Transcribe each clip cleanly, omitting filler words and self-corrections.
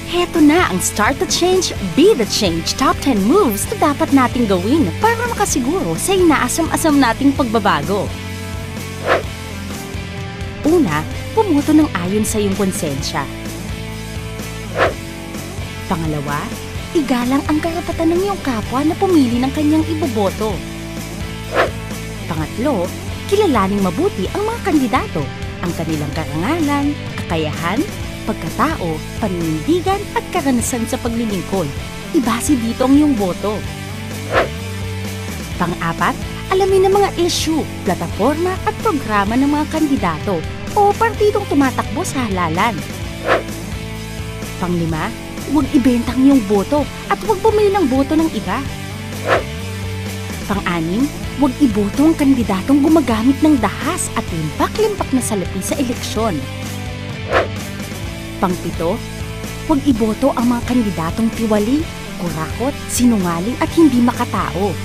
Heto na ang Start the Change, Be the Change Top 10 Moves na dapat nating gawin para makasiguro sa inaasam-asam nating pagbabago. Una, pumoto ng ayon sa iyong konsensya. Pangalawa, igalang ang karapatan ng iyong kapwa na pumili ng kanyang iboboto. Pangatlo, kilalaning mabuti ang mga kandidato, ang kanilang karangalan, kakayahan, pagkatao, paninindigan at karanasan sa paglilingkod. Ibase dito ang iyong boto. Pang-apat, alamin ang mga issue, plataforma at programa ng mga kandidato o partidong tumatakbo sa halalan. Pang-lima, huwag ibenta ang iyong boto at huwag bumili ng boto ng iba. Pang-anim, huwag iboto ang kandidatong gumagamit ng dahas at limpak-limpak na salapi sa eleksyon. Pang-pito, huwag iboto ang mga kandidatong tiwali, kurakot, sinungaling at hindi makatao.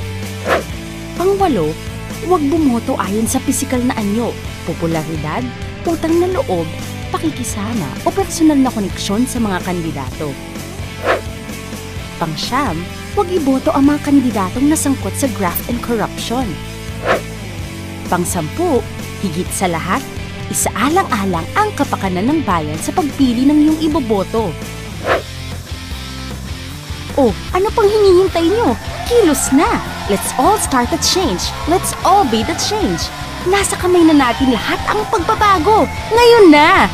Pang-walo, huwag bumoto ayon sa pisikal na anyo, popularidad, utang na loob, pakikisama o personal na koneksyon sa mga kandidato. Pang-siyam, huwag iboto ang mga kandidatong nasangkot sa graft and corruption. Pang-sampu, higit sa lahat, isaalang-alang ang kapakanan ng bayan sa pagpili ng iyong iboboto. Oh, ano pang hinihintay nyo? Kilos na! Let's all start the change. Let's all be the change. Nasa kamay na natin lahat ang pagbabago. Ngayon na!